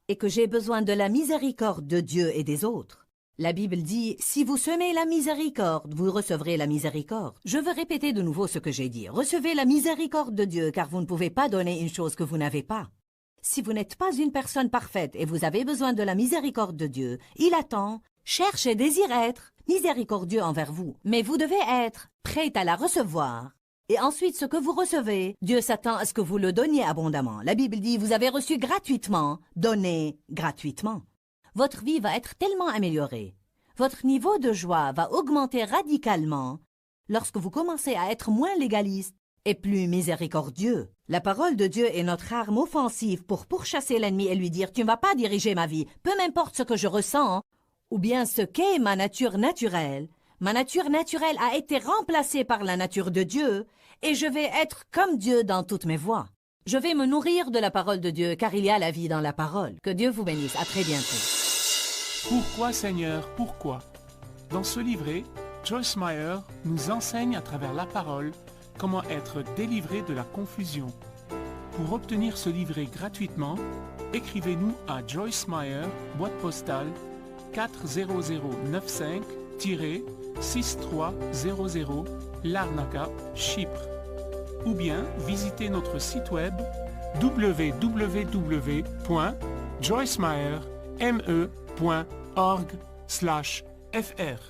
et que j'ai besoin de la miséricorde de Dieu et des autres. La Bible dit, si vous semez la miséricorde, vous recevrez la miséricorde. Je veux répéter de nouveau ce que j'ai dit. Recevez la miséricorde de Dieu, car vous ne pouvez pas donner une chose que vous n'avez pas. Si vous n'êtes pas une personne parfaite et vous avez besoin de la miséricorde de Dieu, il attend, cherche et désire être miséricordieux envers vous. Mais vous devez être prête à la recevoir. Et ensuite, ce que vous recevez, Dieu s'attend à ce que vous le donniez abondamment. La Bible dit, vous avez reçu gratuitement, donnez gratuitement. Votre vie va être tellement améliorée. Votre niveau de joie va augmenter radicalement lorsque vous commencez à être moins légaliste et plus miséricordieux. La parole de Dieu est notre arme offensive pour pourchasser l'ennemi et lui dire « Tu ne vas pas diriger ma vie, peu m'importe ce que je ressens, ou bien ce qu'est ma nature naturelle. Ma nature naturelle a été remplacée par la nature de Dieu et je vais être comme Dieu dans toutes mes voies. Je vais me nourrir de la parole de Dieu car il y a la vie dans la parole. Que Dieu vous bénisse. À très bientôt. Pourquoi Seigneur, pourquoi? Dans ce livret, Joyce Meyer nous enseigne à travers la parole comment être délivré de la confusion. Pour obtenir ce livret gratuitement, écrivez-nous à Joyce Meyer, boîte postale 40095-6300 Larnaca, Chypre. Ou bien visitez notre site web www.joycemeyer.org/fr.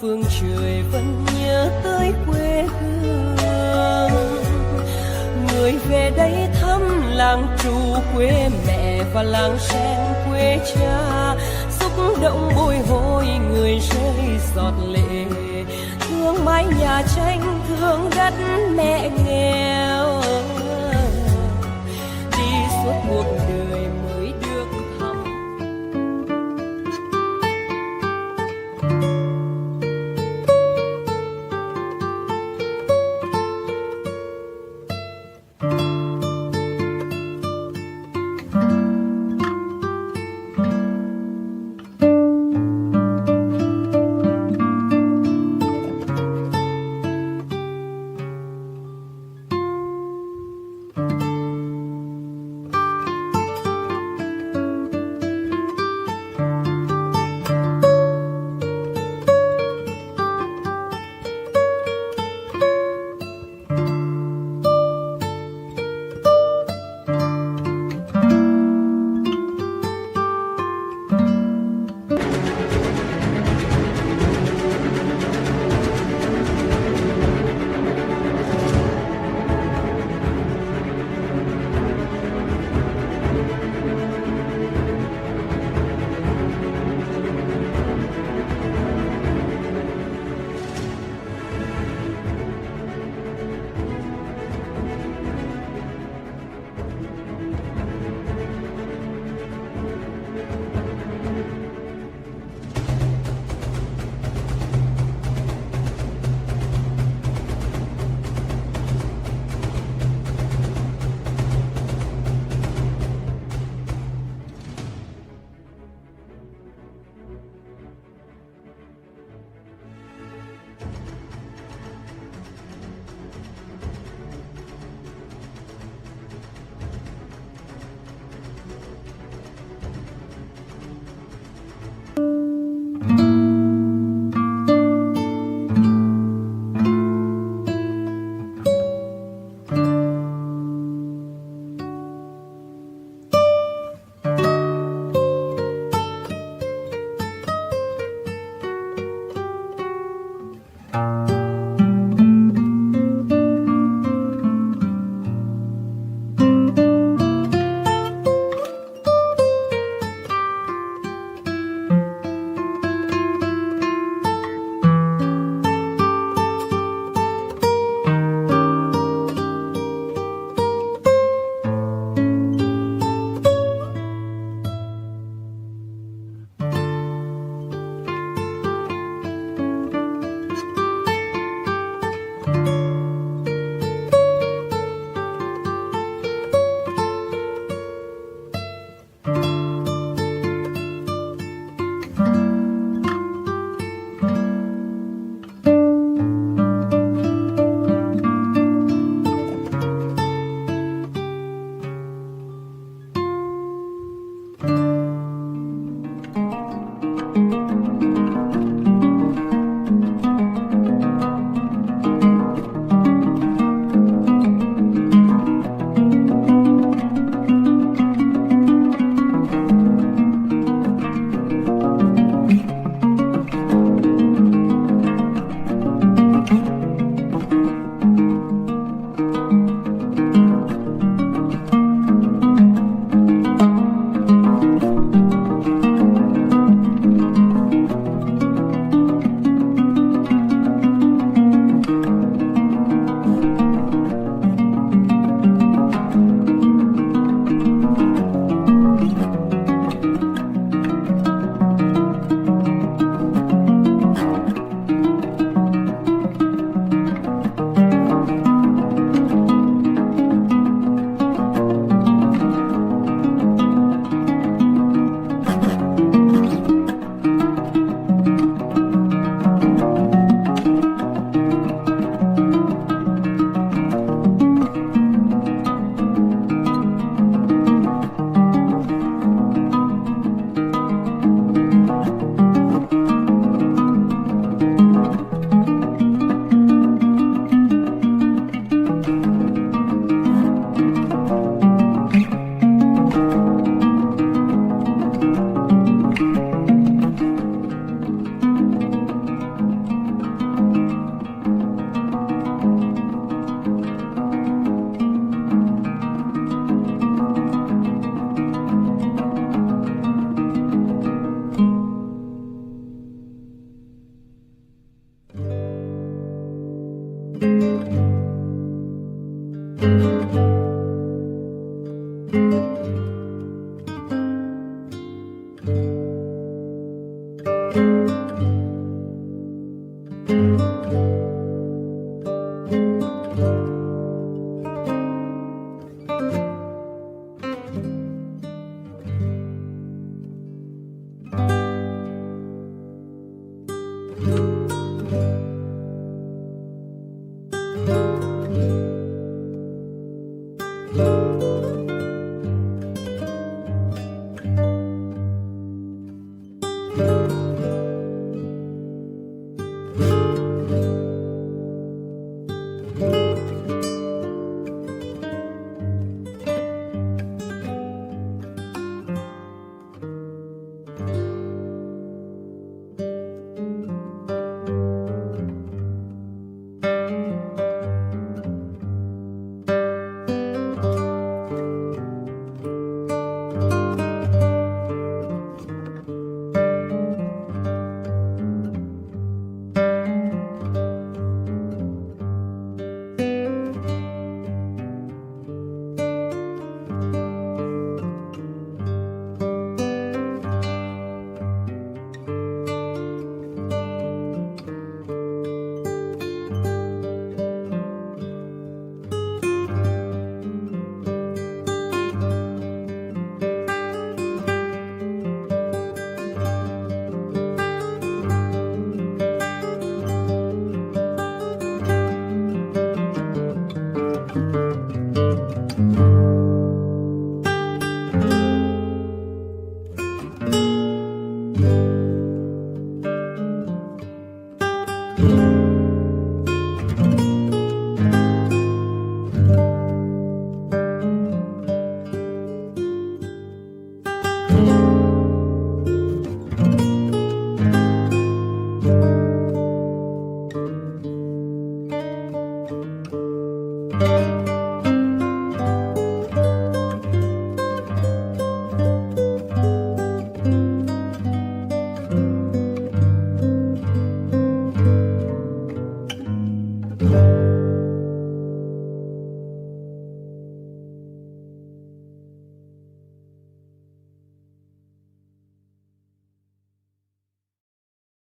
phương trời vẫn nhớ tới quê hương. Người về đây thăm làng trù quê mẹ và làng sen quê cha, xúc động bồi hồi người rơi giọt lệ, thương mái nhà tranh thương đất mẹ nghèo, đi suốt cuộc đời mới được thăm.